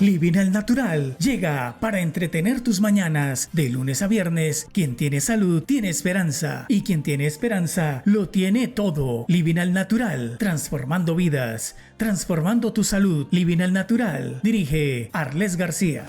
Living al Natural llega para entretener tus mañanas. De lunes a viernes, quien tiene salud tiene esperanza. Y quien tiene esperanza lo tiene todo. Living al Natural, transformando vidas, transformando tu salud. Living al Natural, dirige Arles García.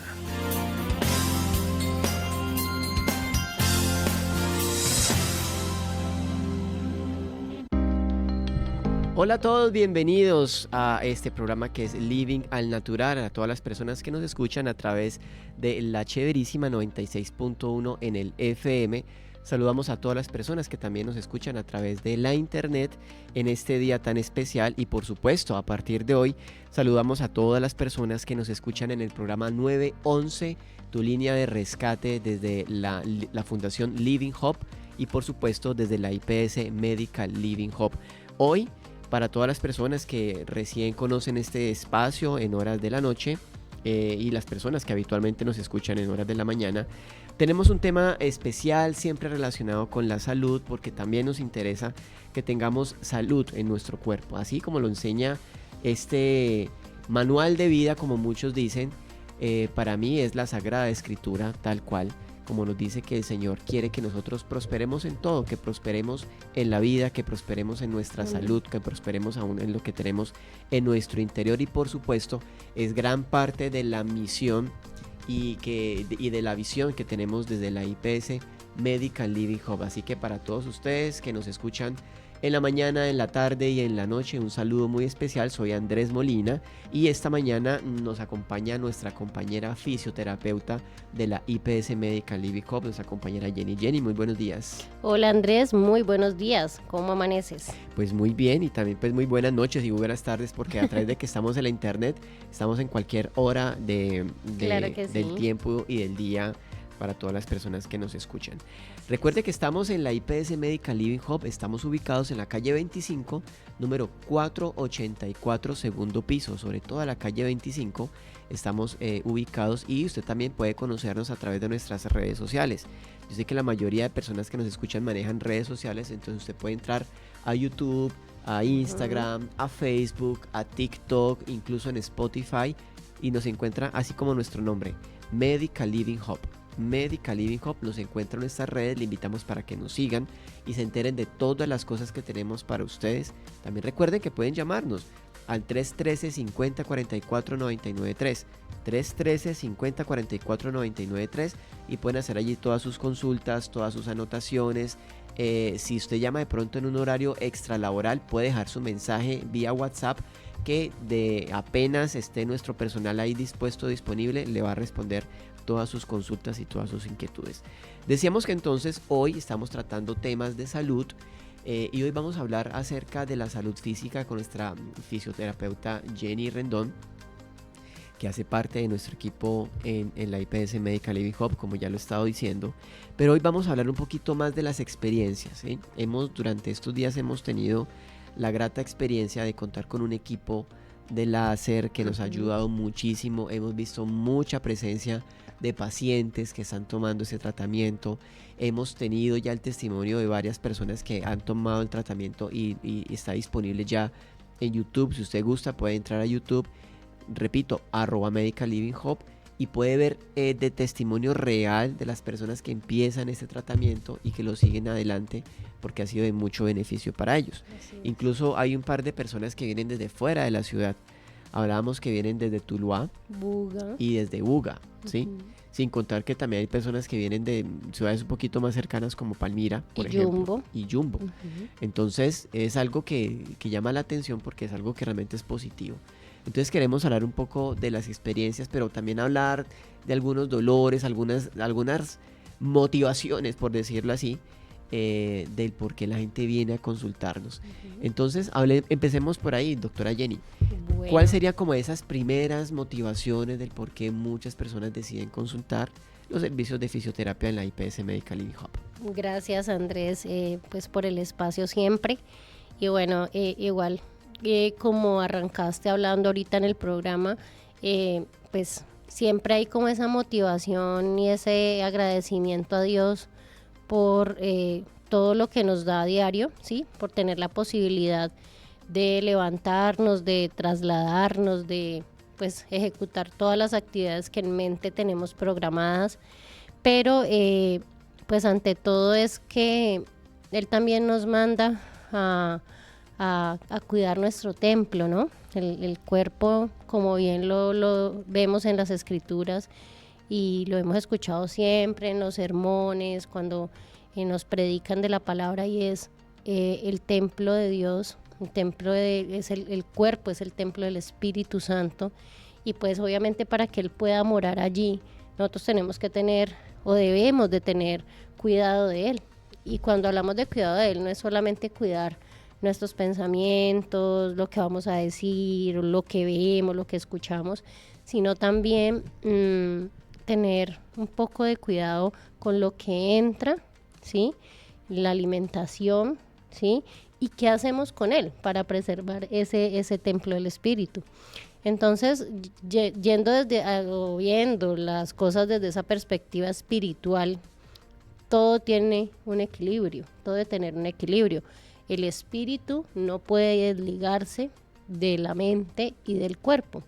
Hola a todos, bienvenidos a este programa que es Living al Natural, a todas las personas que nos escuchan a través de la chéverísima 96.1 en el FM. Saludamos a todas las personas que también nos escuchan a través de la internet en este día tan especial y por supuesto a partir de hoy saludamos a todas las personas que nos escuchan en el programa 911, tu línea de rescate desde la Fundación Living Hope y por supuesto desde la IPS Medical Living Hope. Hoy, para todas las personas que recién conocen este espacio en horas de la noche y las personas que habitualmente nos escuchan en horas de la mañana, tenemos un tema especial siempre relacionado con la salud porque también nos interesa que tengamos salud en nuestro cuerpo, así como lo enseña este manual de vida, como muchos dicen. Para mí es la Sagrada Escritura tal cual, como nos dice que el Señor quiere que nosotros prosperemos en todo, que prosperemos en la vida, que prosperemos en nuestra salud, que prosperemos aún en lo que tenemos en nuestro interior y por supuesto es gran parte de la misión y de la visión que tenemos desde la IPS Medical Living Hub. Así que para todos ustedes que nos escuchan en la mañana, en la tarde y en la noche, un saludo muy especial. Soy Andrés Molina y esta mañana nos acompaña nuestra compañera fisioterapeuta de la IPS Medical Living Hub, nuestra compañera Jenny. Jenny, muy buenos días. Hola Andrés, muy buenos días. ¿Cómo amaneces? Pues muy bien y también pues muy buenas noches y muy buenas tardes porque a través de que estamos en la internet, estamos en cualquier hora Claro que sí. del tiempo y del día para todas las personas que nos escuchan. Recuerde que estamos en la IPS Medical Living Hub, estamos ubicados en la calle 25, número 484, segundo piso, sobre toda la calle 25, estamos ubicados y usted también puede conocernos a través de nuestras redes sociales. Yo sé que la mayoría de personas que nos escuchan manejan redes sociales, entonces usted puede entrar a YouTube, a Instagram, a Facebook, a TikTok, incluso en Spotify y nos encuentra así como nuestro nombre, Medical Living Hub. Medical Living Hub nos encuentra en nuestras redes, le invitamos para que nos sigan y se enteren de todas las cosas que tenemos para ustedes. También recuerden que pueden llamarnos al 313-50-44-99-3 313-50-44-99-3 y pueden hacer allí todas sus consultas, todas sus anotaciones. Si usted llama de pronto en un horario extralaboral, puede dejar su mensaje vía WhatsApp que de apenas esté nuestro personal ahí disponible, le va a responder todas sus consultas y todas sus inquietudes. Decíamos que entonces hoy estamos tratando temas de salud y hoy vamos a hablar acerca de la salud física con nuestra fisioterapeuta Jenny Rendón, que hace parte de nuestro equipo en la IPS Medical Living Hub, como ya lo he estado diciendo. Pero hoy vamos a hablar un poquito más de las experiencias, ¿sí? Durante estos días hemos tenido la grata experiencia de contar con un equipo de láser que nos ha ayudado muchísimo. Hemos visto mucha presencia de pacientes que están tomando ese tratamiento. Hemos tenido ya el testimonio de varias personas que han tomado el tratamiento y está disponible ya en YouTube. Si usted gusta puede entrar a YouTube, repito, @Medical Living Hub, y puede ver de testimonio real de las personas que empiezan este tratamiento y que lo siguen adelante porque ha sido de mucho beneficio para ellos. Incluso hay un par de personas que vienen desde fuera de la ciudad. Hablábamos que vienen desde Tuluá y desde Buga, ¿sí? Sin contar que también hay personas que vienen de ciudades un poquito más cercanas como Palmira, por ejemplo, y Jumbo. Entonces es algo que llama la atención porque es algo que realmente es positivo. Entonces queremos hablar un poco de las experiencias, pero también hablar de algunos dolores, algunas motivaciones, por decirlo así, del por qué la gente viene a consultarnos. Entonces empecemos por ahí, doctora Jenny. Bueno. ¿Cuál sería como esas primeras motivaciones del por qué muchas personas deciden consultar los servicios de fisioterapia en la IPS Medical Living Hub? Gracias Andrés, pues por el espacio siempre. Y bueno, igual como arrancaste hablando ahorita en el programa, pues siempre hay como esa motivación y ese agradecimiento a Dios por todo lo que nos da a diario, ¿sí? Por tener la posibilidad de levantarnos, de trasladarnos, de pues ejecutar todas las actividades que en mente tenemos programadas, pero pues ante todo es que Él también nos manda a cuidar nuestro templo, ¿no? El cuerpo, como bien lo vemos en las escrituras y lo hemos escuchado siempre en los sermones, cuando nos predican de la palabra, y es el templo de Dios, el cuerpo es el templo del Espíritu Santo, y pues obviamente para que Él pueda morar allí, nosotros tenemos que tener o debemos de tener cuidado de Él. Y cuando hablamos de cuidado de Él, no es solamente cuidar nuestros pensamientos, lo que vamos a decir, lo que vemos, lo que escuchamos, sino también tener un poco de cuidado con lo que entra, ¿sí? La alimentación, ¿sí? Y qué hacemos con él para preservar ese templo del Espíritu. Entonces, yendo o viendo las cosas desde esa perspectiva espiritual, todo tiene un equilibrio, todo debe tener un equilibrio. El espíritu no puede desligarse de la mente y del cuerpo.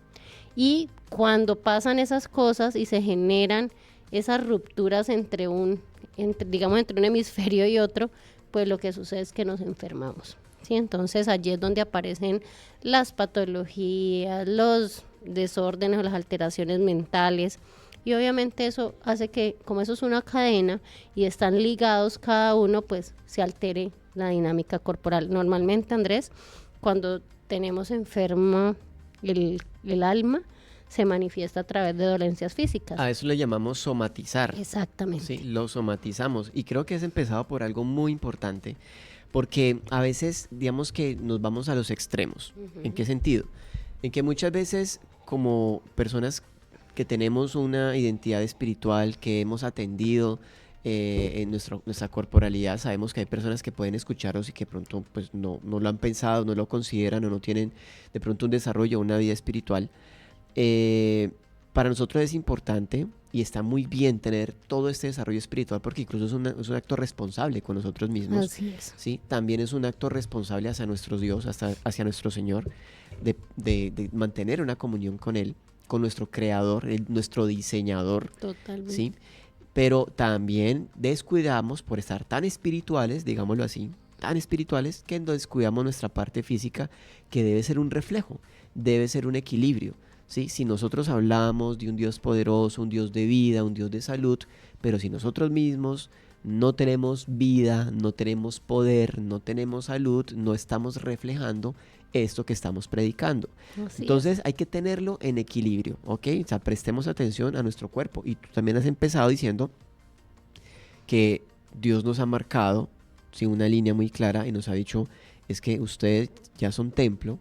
Y cuando pasan esas cosas y se generan esas rupturas entre un hemisferio y otro, pues lo que sucede es que nos enfermamos, ¿sí? Entonces allí es donde aparecen las patologías, los desórdenes o las alteraciones mentales. Y obviamente eso hace que, como eso es una cadena y están ligados cada uno, pues se altere la dinámica corporal. Normalmente, Andrés, cuando tenemos enfermo el alma, se manifiesta a través de dolencias físicas. A eso le llamamos somatizar. Exactamente. Sí, lo somatizamos. Y creo que es empezado por algo muy importante, porque a veces, digamos que nos vamos a los extremos. Uh-huh. ¿En qué sentido? En que muchas veces, como personas que tenemos una identidad espiritual, que hemos atendido en nuestra corporalidad, sabemos que hay personas que pueden escucharnos y que pronto pues no lo han pensado, no lo consideran o no tienen de pronto un desarrollo, una vida espiritual. Para nosotros es importante y está muy bien tener todo este desarrollo espiritual, porque incluso es un acto responsable con nosotros mismos. Así es. ¿Sí? También es un acto responsable hacia nuestro Dios, hacia nuestro Señor, de mantener una comunión con Él, con nuestro Creador, nuestro diseñador. Totalmente. ¿Sí? Pero también descuidamos por estar tan espirituales, digámoslo así, tan espirituales, que descuidamos nuestra parte física, que debe ser un reflejo, debe ser un equilibrio. ¿Sí? Si nosotros hablamos de un Dios poderoso, un Dios de vida, un Dios de salud, pero si nosotros mismos no tenemos vida, no tenemos poder, no tenemos salud, no estamos reflejando esto que estamos predicando. Entonces hay que tenerlo en equilibrio, ¿ok? O sea, prestemos atención a nuestro cuerpo. Y tú también has empezado diciendo que Dios nos ha marcado, ¿sí?, una línea muy clara, y nos ha dicho, es que ustedes ya son templo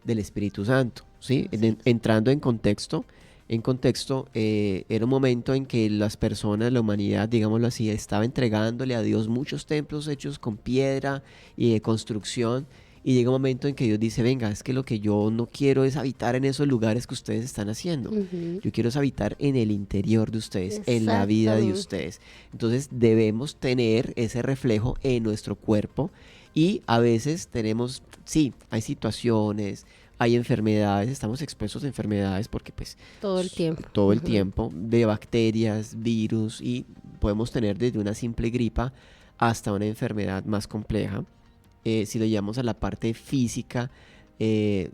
del Espíritu Santo, ¿sí? Entrando en contexto, era un momento en que las personas, la humanidad, digámoslo así, estaba entregándole a Dios muchos templos hechos con piedra y de construcción, y llega un momento en que Dios dice, venga, es que lo que yo no quiero es habitar en esos lugares que ustedes están haciendo. Uh-huh. Yo quiero es habitar en el interior de ustedes, en la vida de ustedes. Entonces debemos tener ese reflejo en nuestro cuerpo, y a veces tenemos, sí, hay situaciones, hay enfermedades, estamos expuestos a enfermedades porque pues todo el tiempo. Todo el tiempo, de bacterias, virus, y podemos tener desde una simple gripa hasta una enfermedad más compleja. Si lo llevamos a la parte física,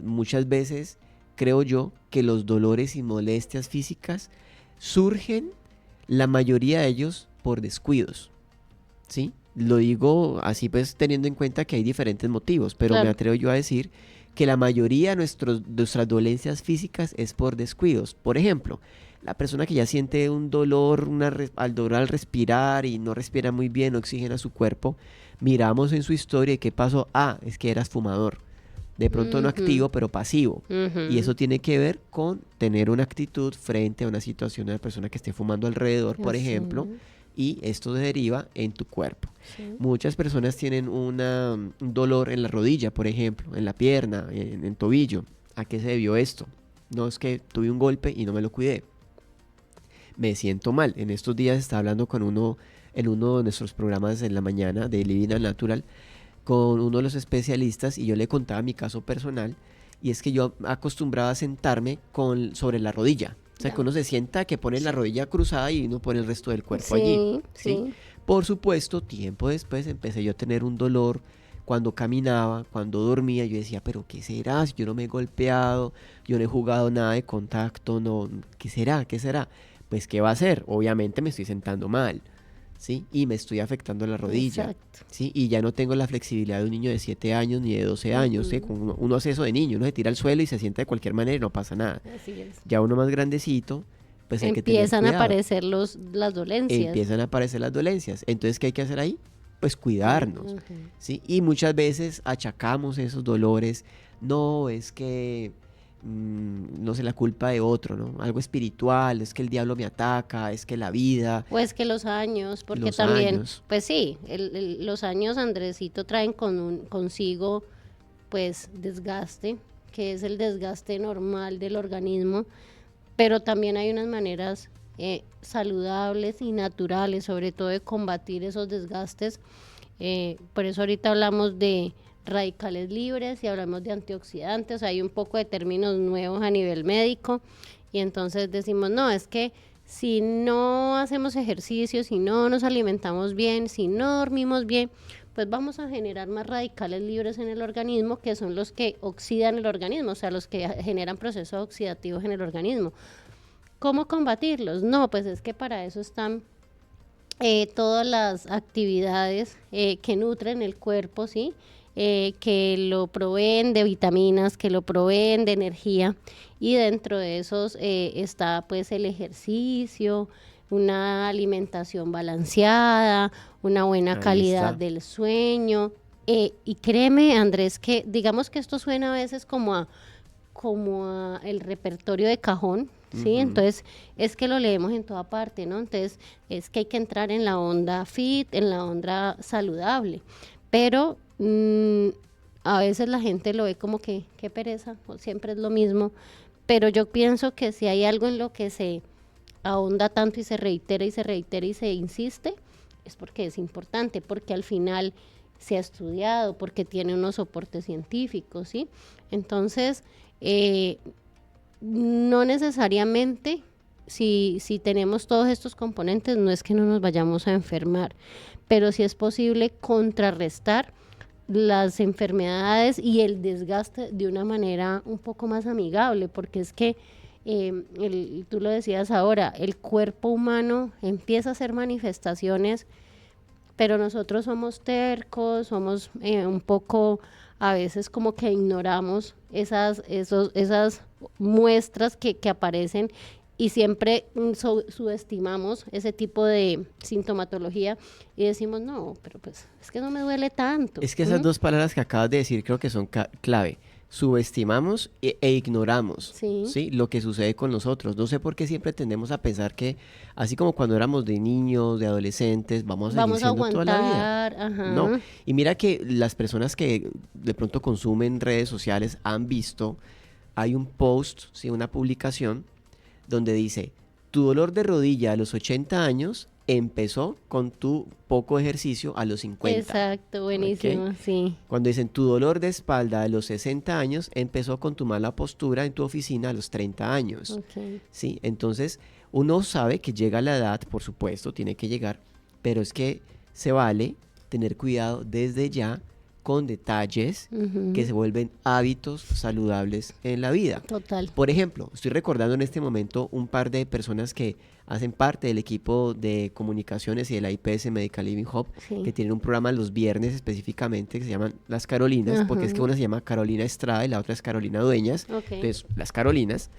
muchas veces creo yo que los dolores y molestias físicas surgen, la mayoría de ellos, por descuidos, ¿sí? Lo digo así pues teniendo en cuenta que hay diferentes motivos, pero claro, me atrevo yo a decir que la mayoría de nuestras dolencias físicas es por descuidos. Por ejemplo, la persona que ya siente un dolor, al respirar y no respira muy bien, no oxigena su cuerpo, miramos en su historia y ¿qué pasó? Ah, es que eras fumador. De pronto no activo, pero pasivo. Y eso tiene que ver con tener una actitud frente a una situación de una persona que esté fumando alrededor, por ejemplo, y esto se deriva en tu cuerpo. Sí. Muchas personas tienen un dolor en la rodilla, por ejemplo, en la pierna, en tobillo. ¿A qué se debió esto? No, es que tuve un golpe y no me lo cuidé. Me siento mal. En estos días estaba hablando con en uno de nuestros programas en la mañana de Living al Natural, con uno de los especialistas, y yo le contaba mi caso personal, y es que yo acostumbraba a sentarme sobre la rodilla. O sea, Ya. que uno se sienta, que pone la rodilla cruzada y uno pone el resto del cuerpo Sí, allí. ¿Sí? sí. Por supuesto, tiempo después empecé yo a tener un dolor cuando caminaba, cuando dormía. Yo decía, pero ¿qué será? Si yo no me he golpeado, yo no he jugado nada de contacto, no, ¿qué será? ¿Qué será? Pues, ¿qué va a hacer? Obviamente me estoy sentando mal, ¿sí? Y me estoy afectando la rodilla, Exacto. ¿sí? Y ya no tengo la flexibilidad de un niño de 7 años ni de 12 años, ¿sí? Ujú. Uno hace eso de niño, uno se tira al suelo y se sienta de cualquier manera y no pasa nada. Así es. Ya uno más grandecito, pues hay que tener Empiezan a cuidado. aparecer las dolencias. Empiezan a aparecer las dolencias. Entonces, ¿qué hay que hacer ahí? Pues cuidarnos, Ujú. ¿sí? Y muchas veces achacamos esos dolores, no, es que, no sé, la culpa de otro, ¿no? Algo espiritual, es que el diablo me ataca, es que la vida, O es que los años, porque los también, años. pues sí, los años, Andresito, traen consigo, pues, desgaste, que es el desgaste normal del organismo, pero también hay unas maneras saludables y naturales, sobre todo de combatir esos desgastes. Por eso ahorita hablamos de radicales libres y hablamos de antioxidantes, hay un poco de términos nuevos a nivel médico, y entonces decimos, no, es que si no hacemos ejercicio, si no nos alimentamos bien, si no dormimos bien, pues vamos a generar más radicales libres en el organismo, que son los que oxidan el organismo, o sea, los que generan procesos oxidativos en el organismo. ¿Cómo combatirlos? No, pues es que para eso están todas las actividades que nutren el cuerpo, ¿sí? Que lo proveen de vitaminas, que lo proveen de energía, y dentro de esos está pues el ejercicio, una alimentación balanceada, una buena Ahí calidad está. del sueño. Y créeme, Andrés, que digamos que esto suena a veces como a el repertorio de cajón, ¿sí? Ujú. Entonces, es que lo leemos en toda parte, ¿no? Entonces, es que hay que entrar en la onda fit, en la onda saludable. Pero a veces la gente lo ve como que, qué pereza, o siempre es lo mismo. Pero yo pienso que si hay algo en lo que se ahonda tanto y se reitera y se reitera y se insiste, es porque es importante, porque al final se ha estudiado, porque tiene unos soportes científicos, ¿sí? Entonces, no necesariamente si tenemos todos estos componentes, no es que no nos vayamos a enfermar, pero sí es posible contrarrestar las enfermedades y el desgaste de una manera un poco más amigable, porque es que tú lo decías ahora, el cuerpo humano empieza a hacer manifestaciones, pero nosotros somos tercos, somos un poco, a veces como que ignoramos esas muestras que aparecen, y siempre subestimamos ese tipo de sintomatología y decimos, no, pero pues es que no me duele tanto. Es que esas ¿Mm? dos palabras que acabas de decir creo que son clave. Subestimamos e ignoramos, Sí. ¿sí? Lo que sucede con nosotros. No sé por qué siempre tendemos a pensar que, así como cuando éramos de niños, de adolescentes, vamos a seguir Vamos a siendo toda la vida. aguantar, No. ajá. Y mira que las personas que de pronto consumen redes sociales han visto, hay un post, ¿sí? Una publicación donde dice, tu dolor de rodilla a los 80 años empezó con tu poco ejercicio a los 50. Exacto, buenísimo, ¿Ok? sí. Cuando dicen tu dolor de espalda a los 60 años empezó con tu mala postura en tu oficina a los 30 años. Ok. ¿Sí? Entonces, uno sabe que llega la edad, por supuesto, tiene que llegar, pero es que se vale tener cuidado desde ya con detalles Ujú. que se vuelven hábitos saludables en la vida. Total. Por ejemplo, estoy recordando en este momento un par de personas que hacen parte del equipo de comunicaciones y de la IPS Medical Living Hub, Sí. que tienen un programa los viernes específicamente que se llaman Las Carolinas, porque es que Ajá. una se llama Carolina Estrada y la otra es Carolina Dueñas. Ok. Entonces, las Carolinas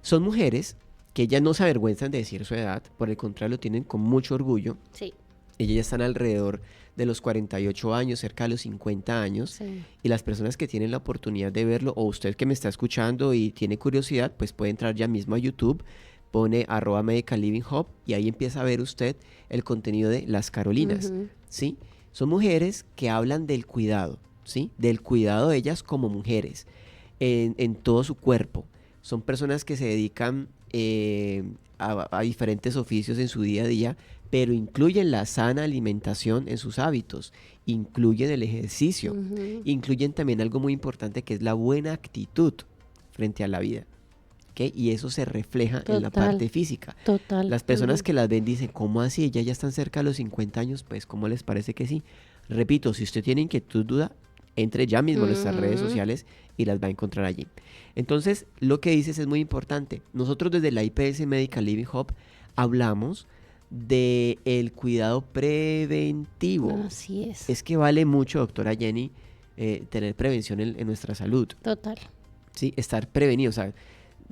son mujeres que ellas no se avergüenzan de decir su edad, por el contrario, lo tienen con mucho orgullo. Sí, Ellas ya están alrededor de los 48 años, cerca de los 50 años. sí. Y las personas que tienen la oportunidad de verlo, o usted que me está escuchando y tiene curiosidad, pues puede entrar ya mismo a YouTube, pone @Medical Living Hub y ahí empieza a ver usted el contenido de Las Carolinas, Ujú. ¿sí? Son mujeres que hablan del cuidado, ¿sí? Del cuidado de ellas como mujeres, en todo su cuerpo. Son personas que se dedican a diferentes oficios en su día a día, pero incluyen la sana alimentación en sus hábitos, incluyen el ejercicio, Ujú. incluyen también algo muy importante que es la buena actitud, frente a la vida. ¿Ok? Y eso se refleja en la Total. parte física. Total. Las personas que las ven dicen, ¿cómo así? Ellas ya están cerca de los 50 años, pues ¿cómo les parece que sí? Repito, si usted tiene inquietud, duda, entre ya mismo en nuestras redes sociales y las va a encontrar allí. Entonces, lo que dices es muy importante. Nosotros desde la IPS Medical Living Hub hablamos de el cuidado preventivo. Así es. Es que vale mucho, doctora Jenny, tener prevención en nuestra salud. Total. ¿Sí? Estar prevenido, o sea,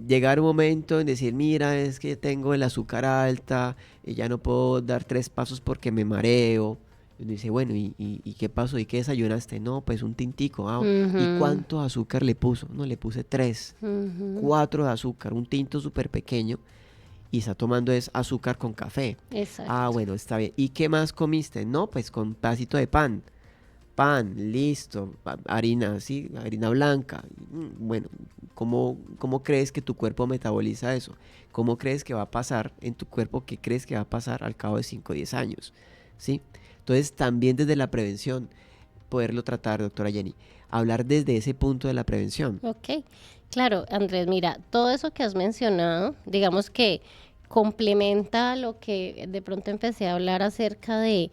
llegar un momento en decir, mira, es que tengo el azúcar alta y ya no puedo dar 3 pasos porque me mareo. Y uno dice, bueno, ¿y qué pasó? ¿Y qué desayunaste? No, pues un tintico. Ah, ¿y cuánto azúcar le puso? No, le puse 3, 4 de azúcar, un tinto súper pequeño y está tomando es azúcar con café. Exacto. Ah, bueno, está bien. ¿Y qué más comiste? No, pues con un pedacito de pan. Pan, listo, harina, sí, harina blanca. Bueno, ¿cómo crees que tu cuerpo metaboliza eso? ¿Cómo crees que va a pasar en tu cuerpo? ¿Qué crees que va a pasar al cabo de 5 o 10 años? ¿Sí? Entonces, también desde la prevención, poderlo tratar, doctora Jenny, hablar desde ese punto de la prevención. Ok, claro, Andrés, mira, todo eso que has mencionado, digamos que complementa lo que de pronto empecé a hablar acerca de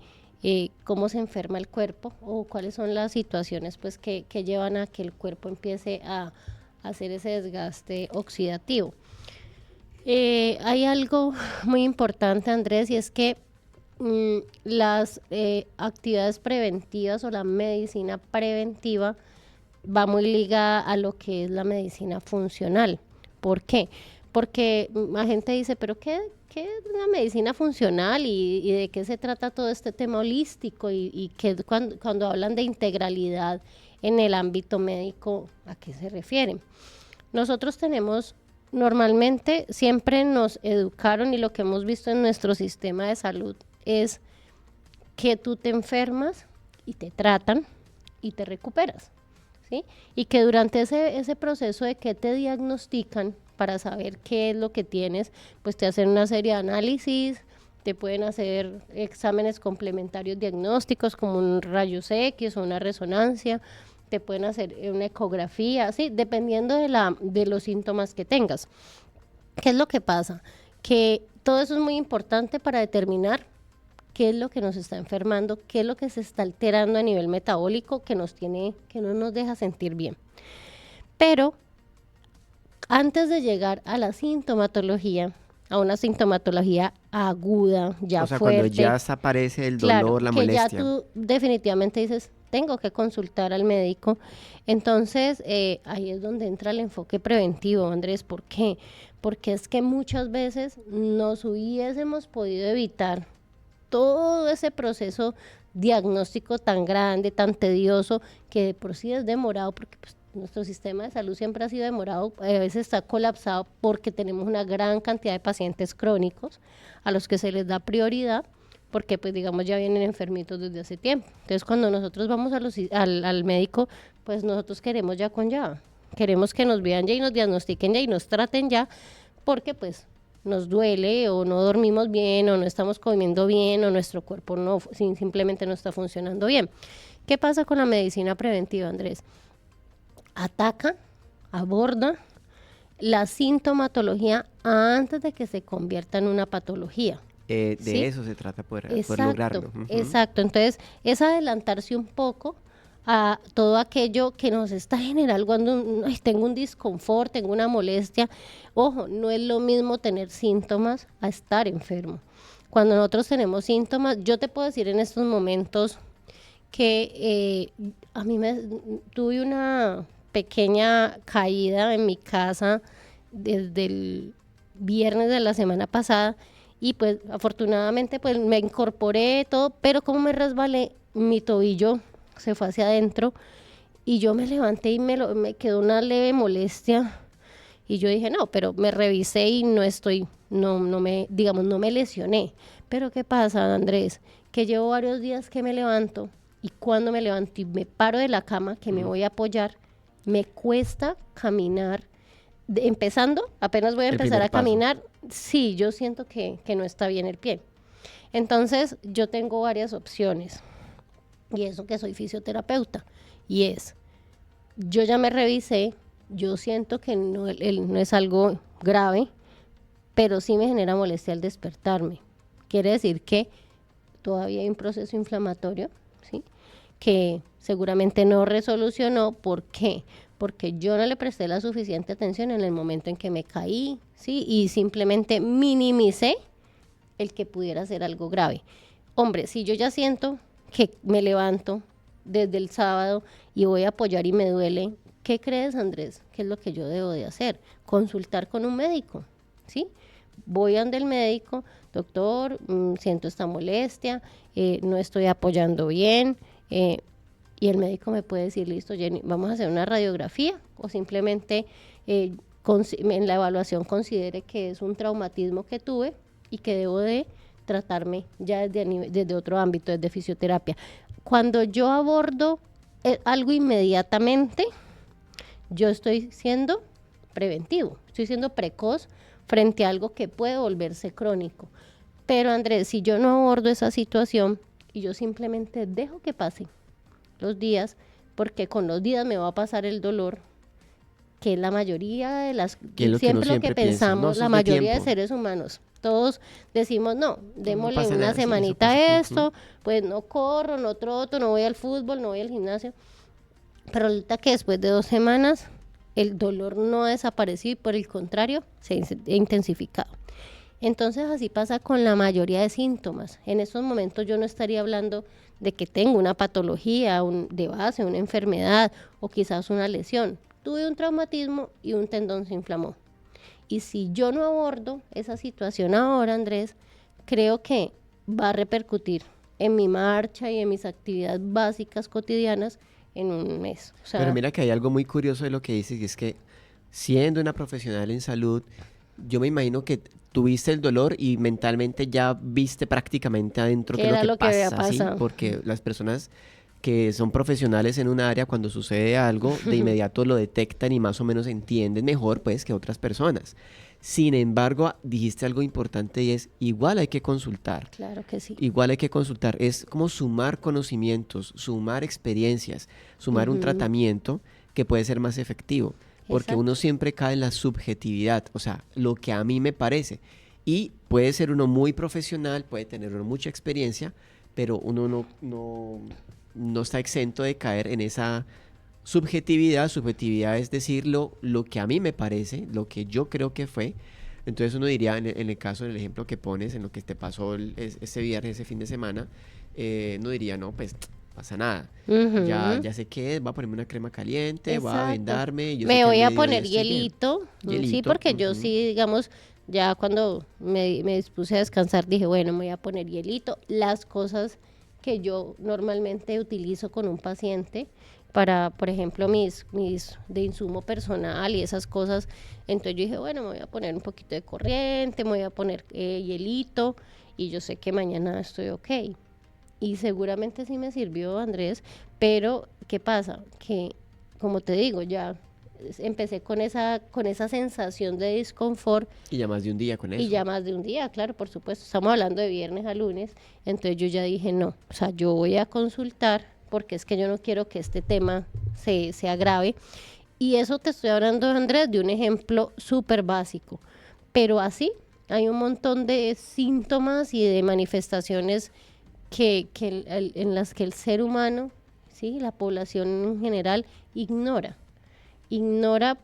cómo se enferma el cuerpo o cuáles son las situaciones pues que llevan a que el cuerpo empiece a hacer ese desgaste oxidativo. Hay algo muy importante, Andrés, y es que las actividades preventivas o la medicina preventiva va muy ligada a lo que es la medicina funcional. ¿Por qué? Porque la gente dice, pero ¿qué es una medicina funcional y de qué se trata todo este tema holístico? Y que cuando hablan de integralidad en el ámbito médico, ¿a qué se refieren? Nosotros tenemos, normalmente siempre nos educaron y lo que hemos visto en nuestro sistema de salud es que tú te enfermas y te tratan y te recuperas, ¿sí? Y que durante ese proceso de que te diagnostican para saber qué es lo que tienes, pues te hacen una serie de análisis, te pueden hacer exámenes complementarios diagnósticos como un rayos X o una resonancia, te pueden hacer una ecografía, ¿sí? Dependiendo de los síntomas que tengas. ¿Qué es lo que pasa? Que todo eso es muy importante para determinar qué es lo que nos está enfermando, qué es lo que se está alterando a nivel metabólico que no nos deja sentir bien. Pero antes de llegar a la sintomatología, a una sintomatología aguda, ya o sea, fuerte, cuando ya aparece el dolor, claro, la que molestia. ya tú definitivamente dices, tengo que consultar al médico. Entonces, ahí es donde entra el enfoque preventivo, Andrés. ¿Por qué? Porque es que muchas veces nos hubiésemos podido evitar todo ese proceso diagnóstico tan grande, tan tedioso, que de por sí es demorado, porque pues, nuestro sistema de salud siempre ha sido demorado, a veces está colapsado porque tenemos una gran cantidad de pacientes crónicos a los que se les da prioridad, porque pues digamos ya vienen enfermitos desde hace tiempo. Entonces cuando nosotros vamos al médico, pues nosotros queremos ya con ya, queremos que nos vean ya y nos diagnostiquen ya y nos traten ya, porque pues nos duele o no dormimos bien o no estamos comiendo bien o nuestro cuerpo simplemente no está funcionando bien. ¿Qué pasa con la medicina preventiva, Andrés? Ataca, aborda la sintomatología antes de que se convierta en una patología. De ¿sí? eso se trata, poder Exacto, lograrlo. exacto. Entonces, es adelantarse un poco a todo aquello que nos está generando cuando tengo un disconfort, tengo una molestia. Ojo, no es lo mismo tener síntomas a estar enfermo. Cuando nosotros tenemos síntomas, yo te puedo decir en estos momentos que a mí tuve una pequeña caída en mi casa desde el viernes de la semana pasada y pues afortunadamente pues me incorporé todo, pero como me resbalé, mi tobillo se fue hacia adentro y yo me levanté y me quedó una leve molestia y yo dije no, pero me revisé y no me lesioné. Pero ¿qué pasa, Andrés? Que llevo varios días que me levanto y cuando me levanto y me paro de la cama que me voy a apoyar, me cuesta caminar. Empezando, apenas voy a empezar a caminar, sí, yo siento que no está bien el pie. Entonces, yo tengo varias opciones. Y eso que soy fisioterapeuta. Y yo ya me revisé, yo siento que no, no es algo grave, pero sí me genera molestia al despertarme. Quiere decir que todavía hay un proceso inflamatorio, ¿sí? Que seguramente no resolucionó. ¿Por qué? Porque yo no le presté la suficiente atención en el momento en que me caí, ¿sí? Y simplemente minimicé el que pudiera ser algo grave. Hombre, si yo ya siento que me levanto desde el sábado y voy a apoyar y me duele, ¿qué crees, Andrés? ¿Qué es lo que yo debo de hacer? Consultar con un médico, ¿sí? Voy ante el médico, doctor, siento esta molestia, no estoy apoyando bien, y el médico me puede decir, listo, Jenny, vamos a hacer una radiografía, o simplemente en la evaluación considere que es un traumatismo que tuve y que debo de tratarme ya desde otro ámbito, desde fisioterapia. Cuando yo abordo algo inmediatamente, yo estoy siendo preventivo, estoy siendo precoz frente a algo que puede volverse crónico. Pero Andrés, si yo no abordo esa situación y yo simplemente dejo que pasen los días, porque con los días me va a pasar el dolor, que es la mayoría de las, siempre lo que pensamos, la mayoría de seres humanos. Todos decimos, no, démosle una semanita a esto, pues no corro, no troto, no voy al fútbol, no voy al gimnasio. Pero ahorita que después de 2 semanas el dolor no ha desaparecido y por el contrario se ha intensificado. Entonces así pasa con la mayoría de síntomas. En estos momentos yo no estaría hablando de que tengo una patología de base, una enfermedad o quizás una lesión. Tuve un traumatismo y un tendón se inflamó. Y si yo no abordo esa situación ahora, Andrés, creo que va a repercutir en mi marcha y en mis actividades básicas cotidianas en un mes. O sea, pero mira que hay algo muy curioso de lo que dices, y es que siendo una profesional en salud, yo me imagino que tuviste el dolor y mentalmente ya viste prácticamente adentro qué es lo que pasa, ¿sí? Porque las personas que son profesionales en un área, cuando sucede algo, de inmediato lo detectan y más o menos entienden mejor, pues, que otras personas. Sin embargo, dijiste algo importante y es, igual hay que consultar. Claro que sí. Igual hay que consultar. Es como sumar conocimientos, sumar experiencias, sumar un tratamiento que puede ser más efectivo. Porque Exacto. uno siempre cae en la subjetividad, o sea, lo que a mí me parece. Y puede ser uno muy profesional, puede tener uno mucha experiencia, pero uno no está exento de caer en esa subjetividad. Subjetividad es decir lo que a mí me parece, lo que yo creo que fue. Entonces uno diría, en el caso, en el ejemplo que pones, en lo que te pasó ese viernes, ese fin de semana, uno diría, no, pues pasa nada. Ya sé qué es, voy a ponerme una crema caliente, voy a vendarme. Me voy a poner hielito. Sí, porque yo sí, digamos, ya cuando me dispuse a descansar dije, bueno, me voy a poner hielito. Las cosas que yo normalmente utilizo con un paciente para, por ejemplo, mis de insumo personal y esas cosas. Entonces yo dije, bueno, me voy a poner un poquito de corriente, me voy a poner hielito y yo sé que mañana estoy ok. Y seguramente sí me sirvió, Andrés, pero ¿qué pasa? Que, como te digo, ya empecé con esa sensación de disconfort. Y ya más de un día con eso. Y ya más de un día, claro, por supuesto. Estamos hablando de viernes a lunes. Entonces yo ya dije, no, o sea, yo voy a consultar porque es que yo no quiero que este tema se agrave. Y eso te estoy hablando, Andrés, de un ejemplo súper básico. Pero así hay un montón de síntomas y de manifestaciones en las que el ser humano, ¿sí? La población en general ignora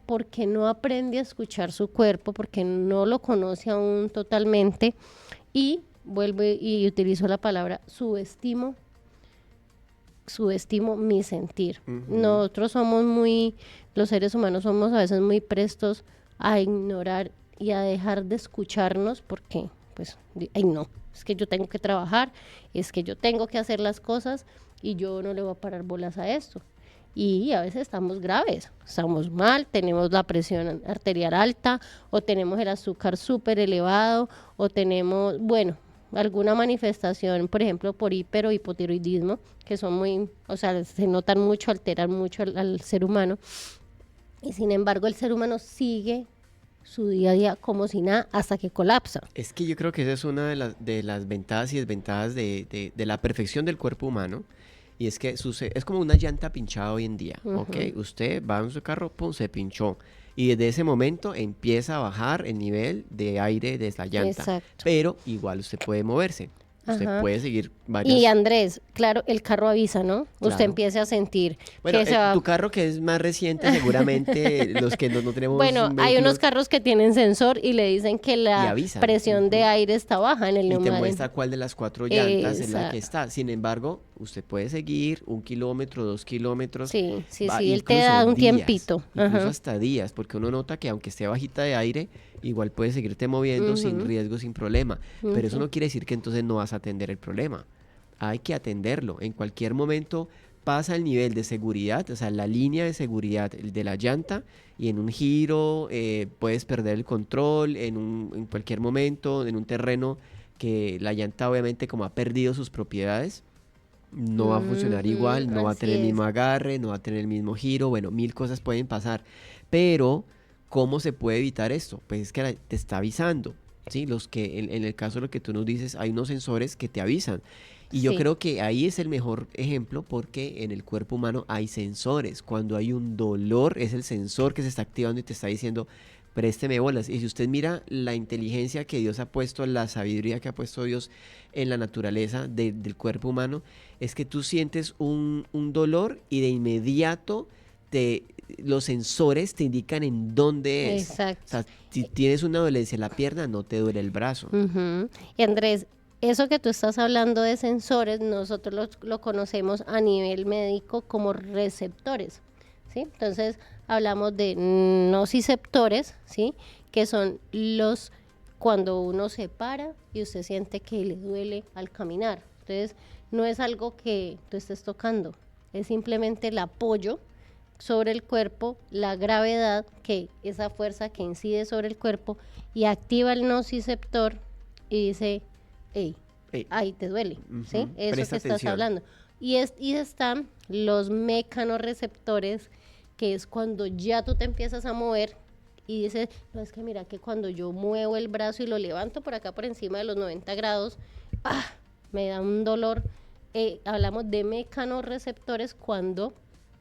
porque no aprende a escuchar su cuerpo, porque no lo conoce aún totalmente y vuelvo y utilizo la palabra subestimo mi sentir. Nosotros somos los seres humanos somos a veces muy prestos a ignorar y a dejar de escucharnos porque, pues, no, es que yo tengo que trabajar, es que yo tengo que hacer las cosas y yo no le voy a parar bolas a esto. Y a veces estamos graves, estamos mal, tenemos la presión arterial alta o tenemos el azúcar súper elevado o tenemos, bueno, alguna manifestación, por ejemplo, por hiper o hipotiroidismo, que son muy, o sea, se notan mucho, alteran mucho al ser humano. Y sin embargo, el ser humano sigue su día a día como si nada hasta que colapsa. Es que yo creo que esa es una de las ventajas y desventajas de la perfección del cuerpo humano, Y es que es como una llanta pinchada hoy en día, ¿ok? Ujú. Usted va en su carro, pum, se pinchó. Y desde ese momento empieza a bajar el nivel de aire de esa llanta. Exacto. Pero igual usted puede moverse. Usted Ajá. puede seguir Y varias... Andrés, claro, el carro avisa, ¿no? Usted Claro. empieza a sentir Bueno, que se va. tu carro que es más reciente, seguramente los que no tenemos Bueno, un hay vehículo unos carros que tienen sensor y le dicen que y la avisan. presión de aire está baja en el Y te neumático. muestra cuál de las 4 llantas es la que Exacto. está. Sin embargo, usted puede seguir 1 kilómetro, 2 kilómetros, Sí, sí, va, sí, él te incluso da un días, tiempito. incluso Ajá. hasta días, porque uno nota que aunque esté bajita de aire, igual puedes seguirte moviendo sin Ujú. riesgo, sin problema. Pero eso Ujú. no quiere decir que entonces no vas a atender el problema. Hay que atenderlo. En cualquier momento pasa el nivel de seguridad, o sea, la línea de seguridad el de la llanta, y en un giro puedes perder el control en cualquier momento, en un terreno que la llanta obviamente como ha perdido sus propiedades, no va a funcionar Ujú, igual, no va a así tener el es. mismo agarre, no va a tener el mismo giro, bueno, mil cosas pueden pasar. Pero, ¿cómo se puede evitar esto? Pues es que te está avisando, ¿sí? Los que, en el caso de lo que tú nos dices, hay unos sensores que te avisan. Y yo Sí, creo que ahí es el mejor ejemplo porque en el cuerpo humano hay sensores. Cuando hay un dolor, es el sensor que se está activando y te está diciendo, présteme bolas. Y si usted mira la inteligencia que Dios ha puesto, la sabiduría que ha puesto Dios en la naturaleza del cuerpo humano, es que tú sientes un dolor y de inmediato te, los sensores te indican en dónde es. O exacto. sea, si tienes una dolencia en la pierna, no te duele el brazo. Ujú. Y Andrés, eso que tú estás hablando de sensores, nosotros lo conocemos a nivel médico como receptores, ¿sí? Entonces, hablamos de nociceptores, ¿sí? Que son los cuando uno se para y usted siente que le duele al caminar. Entonces, no es algo que tú estés tocando, es simplemente el apoyo sobre el cuerpo, la gravedad, que esa fuerza que incide sobre el cuerpo y activa el nociceptor y dice, hey, Ey, ahí te duele, ¿sí? ujú, Eso presta que estás atención. hablando. Y están los mecanorreceptores, que es cuando ya tú te empiezas a mover y dices, no, es que mira que cuando yo muevo el brazo y lo levanto por acá por encima de los 90 grados, me da un dolor. Hablamos de mecanorreceptores cuando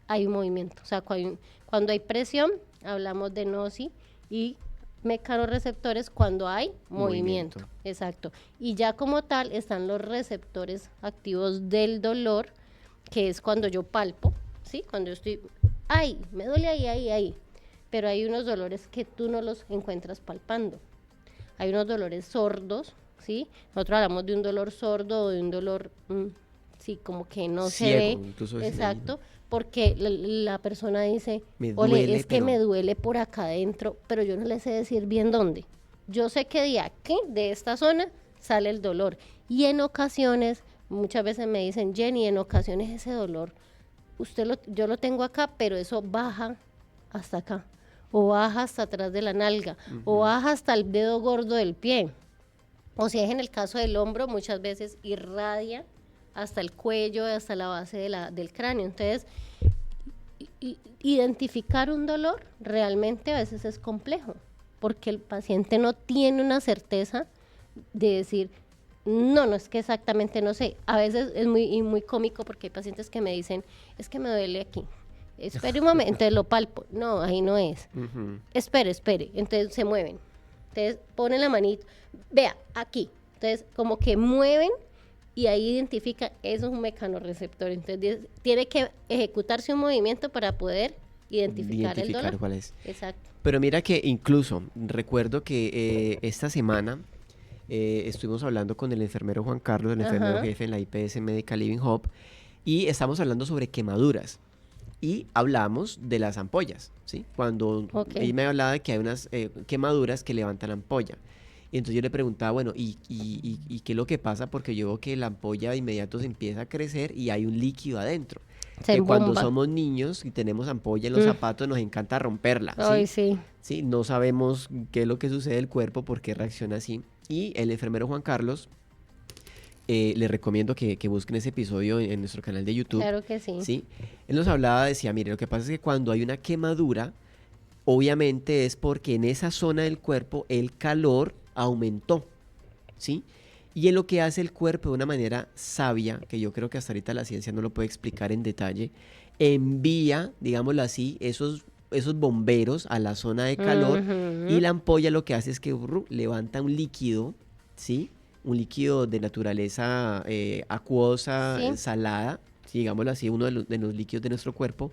hay un movimiento, o sea, cuando hay presión, hablamos de noci, y mecanorreceptores cuando hay movimiento. Exacto. Y ya como tal están los receptores activos del dolor, que es cuando yo palpo, ¿sí? Cuando yo estoy, ay, me duele ahí. Pero hay unos dolores que tú no los encuentras palpando. Hay unos dolores sordos, ¿sí? Nosotros hablamos de un dolor sordo o de un dolor, sí, como que no se ve. Ciego, incluso es Exacto, porque la persona dice, me ole, duele, es que pero me duele por acá adentro, pero yo no le sé decir bien dónde. Yo sé que de aquí, de esta zona, sale el dolor. Y en ocasiones, muchas veces me dicen, Jenny, en ocasiones ese dolor, yo lo tengo acá, pero eso baja hasta acá, o baja hasta atrás de la nalga, o baja hasta el dedo gordo del pie. O si es en el caso del hombro, muchas veces irradia hasta el cuello, hasta la base del cráneo. Entonces, identificar un dolor realmente a veces es complejo, porque el paciente no tiene una certeza de decir, no es que exactamente no sé. A veces es muy cómico porque hay pacientes que me dicen, es que me duele aquí. Espere un momento, entonces lo palpo. No, ahí no es. Espere. Entonces se mueven. Entonces ponen la manito, vea, aquí. Entonces como que mueven y ahí identifica, eso es un mecanorreceptor. Entonces tiene que ejecutarse un movimiento para poder identificar el dolor. cuál es. Exacto. Pero mira que incluso recuerdo que esta semana estuvimos hablando con el enfermero Juan Carlos, el enfermero Ajá. jefe en la IPS Medical Living Hub, y estamos hablando sobre quemaduras. Y hablamos de las ampollas, ¿sí? Cuando ella me hablaba de que hay unas quemaduras que levantan ampolla. Y entonces yo le preguntaba, bueno, ¿y qué es lo que pasa? Porque yo veo que la ampolla de inmediato se empieza a crecer y hay un líquido adentro. Se Que cuando embomba. somos niños y tenemos ampolla en los zapatos nos encanta romperla, ¿sí? Ay, sí. Sí, no sabemos qué es lo que sucede en el cuerpo, por qué reacciona así. Y el enfermero Juan Carlos, le recomiendo que busquen ese episodio en nuestro canal de YouTube. Claro que sí. ¿Sí? Él nos hablaba, decía, mire, lo que pasa es que cuando hay una quemadura, obviamente es porque en esa zona del cuerpo el calor aumentó, ¿sí? Y en lo que hace el cuerpo de una manera sabia, que yo creo que hasta ahorita la ciencia no lo puede explicar en detalle, envía, digámoslo así, esos bomberos a la zona de calor, y la ampolla lo que hace es que levanta un líquido, ¿sí? Un líquido de naturaleza acuosa, Sí. salada, ¿sí? Digámoslo así, uno de los líquidos de nuestro cuerpo,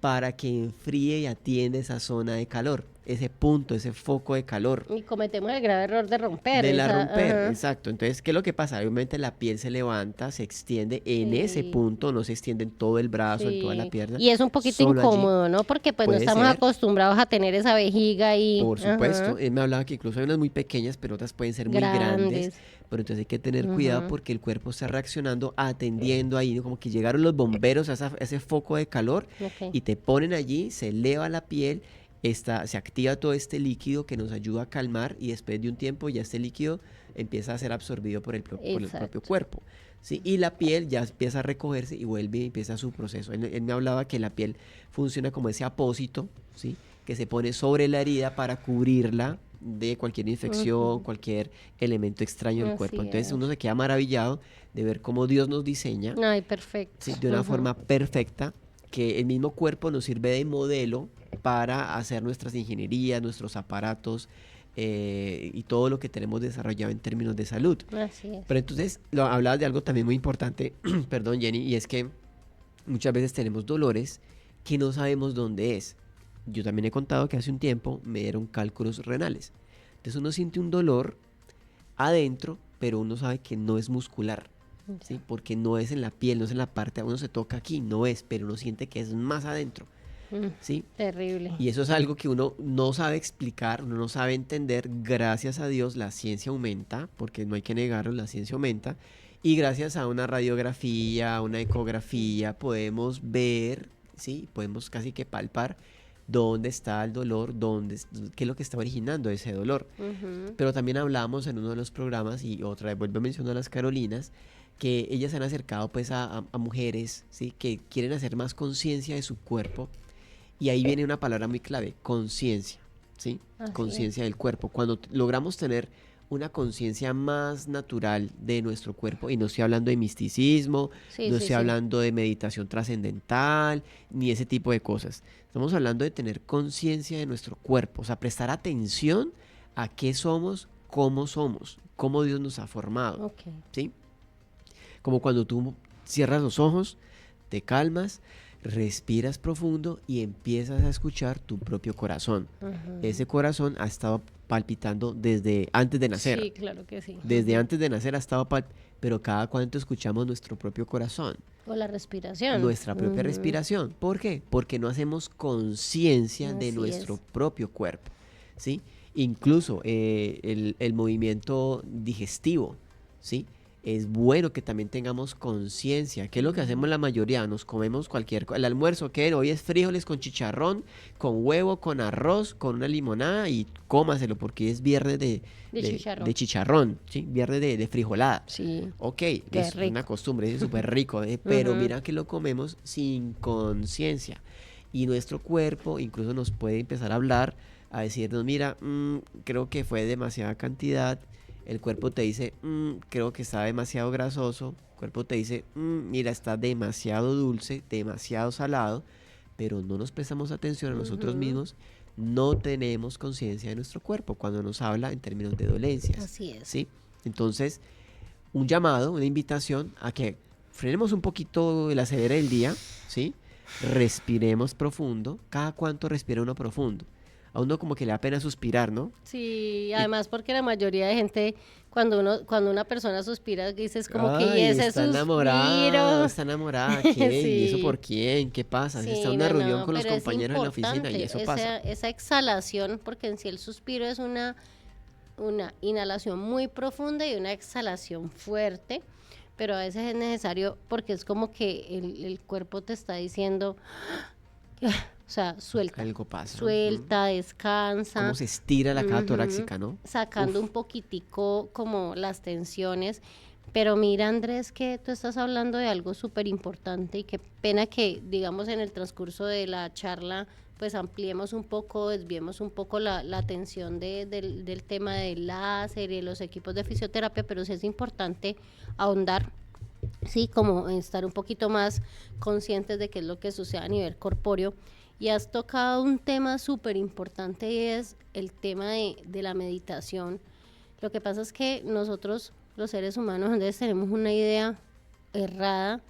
para que enfríe y atienda esa zona de calor, ese punto, ese foco de calor. Y cometemos el grave error de romper De la esa, romper, ajá. exacto. Entonces, ¿qué es lo que pasa? Obviamente la piel se levanta, se extiende en ese Sí. punto, no se extiende en todo el brazo, en toda la Sí. pierna, Y es un poquito solo allí. incómodo, ¿no? Porque pues no Puede estamos ser, acostumbrados a tener esa vejiga ahí. por supuesto. Ajá. Él me hablaba que incluso hay unas muy pequeñas, pero otras pueden ser muy grandes. Grandes. Pero entonces hay que tener cuidado porque el cuerpo está reaccionando, atendiendo ahí, ¿no? Como que llegaron los bomberos a ese foco de calor Ok. y te ponen allí, se eleva la piel, se activa todo este líquido que nos ayuda a calmar, y después de un tiempo ya este líquido empieza a ser absorbido por el propio Exacto. cuerpo, ¿sí? Y la piel ya empieza a recogerse y vuelve y empieza su proceso. Él me hablaba que la piel funciona como ese apósito, ¿sí? Que se pone sobre la herida para cubrirla de cualquier infección, cualquier elemento extraño del cuerpo. Así Entonces es. uno se queda maravillado de ver cómo Dios nos diseña, Ay, perfecto. ¿sí? De una forma perfecta, que el mismo cuerpo nos sirve de modelo para hacer nuestras ingenierías, nuestros aparatos, y todo lo que tenemos desarrollado en términos de salud. Así es. Pero entonces hablabas de algo también muy importante, perdón, Jenny, y es que muchas veces tenemos dolores que no sabemos dónde es. Yo también he contado que hace un tiempo me dieron cálculos renales. Entonces uno siente un dolor adentro, pero uno sabe que no es muscular, ¿sí? Porque no es en la piel, no es en la parte, uno se toca aquí, no es, pero uno siente que es más adentro, ¿sí? Terrible. Y eso es algo que uno no sabe explicar, uno no sabe entender. Gracias a Dios la ciencia aumenta, porque no hay que negarlo, la ciencia aumenta. Y gracias a una radiografía, a una ecografía, podemos ver, ¿sí? Podemos casi que palpar dónde está el dolor, qué es lo que está originando ese dolor. Pero también hablábamos en uno de los programas, y otra vez vuelvo a mencionar a las Carolinas, que ellas se han acercado pues a mujeres, ¿sí? Que quieren hacer más conciencia de su cuerpo. Y ahí viene una palabra muy clave, conciencia, ¿sí? Así Conciencia del cuerpo. Cuando logramos tener una conciencia más natural de nuestro cuerpo, y no estoy hablando de misticismo, Sí, no sí, estoy sí. hablando de meditación trascendental, ni ese tipo de cosas. Estamos hablando de tener conciencia de nuestro cuerpo, o sea, prestar atención a qué somos, cómo Dios nos ha formado, Ok. ¿sí? Como cuando tú cierras los ojos, te calmas, respiras profundo y empiezas a escuchar tu propio corazón. Ese corazón ha estado palpitando desde antes de nacer. Sí, claro que sí. Desde antes de nacer ha estado pero cada cuánto escuchamos nuestro propio corazón, O la respiración. nuestra propia respiración. ¿Por qué? Porque no hacemos conciencia de Así nuestro es. propio cuerpo, ¿sí? Incluso el movimiento digestivo, ¿sí? Es bueno que también tengamos conciencia. ¿Qué es lo que hacemos la mayoría? Nos comemos el almuerzo, que hoy es frijoles con chicharrón, con huevo, con arroz, con una limonada, y cómaselo porque es viernes De chicharrón. de chicharrón, ¿sí? Viernes de frijolada. Sí. Ok, Qué es rico. una costumbre, es súper rico, pero mira que lo comemos sin conciencia. Y nuestro cuerpo incluso nos puede empezar a hablar, a decirnos, mira, creo que fue demasiada cantidad. El cuerpo te dice, creo que está demasiado grasoso. El cuerpo te dice, mira, está demasiado dulce, demasiado salado. Pero no nos prestamos atención a nosotros mismos. No tenemos conciencia de nuestro cuerpo cuando nos habla en términos de dolencias. Así es. ¿Sí? Entonces, un llamado, una invitación a que frenemos un poquito la severa del día, ¿sí? Respiremos profundo. ¿Cada cuánto respira uno profundo? A uno como que le da pena suspirar, ¿no? Sí, además porque la mayoría de gente, cuando una persona suspira, dices como que, Ay, ¿y ese está enamorada, suspiro? está enamorada, ¿qué? ¿Y eso Sí. por quién? ¿Qué pasa? Sí, Está en una no, reunión no, con los pero es compañeros en la oficina y importante eso pasa. esa exhalación, porque en sí el suspiro es una inhalación muy profunda y una exhalación fuerte, pero a veces es necesario porque es como que el cuerpo te está diciendo, o sea, suelta, Algo pasa. suelta, descansa. Cómo se estira la caja Ujú. torácica, ¿no? Sacando un poquitico como las tensiones. Pero mira, Andrés, que tú estás hablando de algo súper importante y qué pena que, digamos, en el transcurso de la charla pues ampliemos un poco, desviemos un poco la atención del tema del láser y los equipos de fisioterapia, pero sí es importante ahondar, sí, como estar un poquito más conscientes de qué es lo que sucede a nivel corpóreo. Y has tocado un tema súper importante y es el tema de la meditación. Lo que pasa es que nosotros, los seres humanos, entonces tenemos una idea errada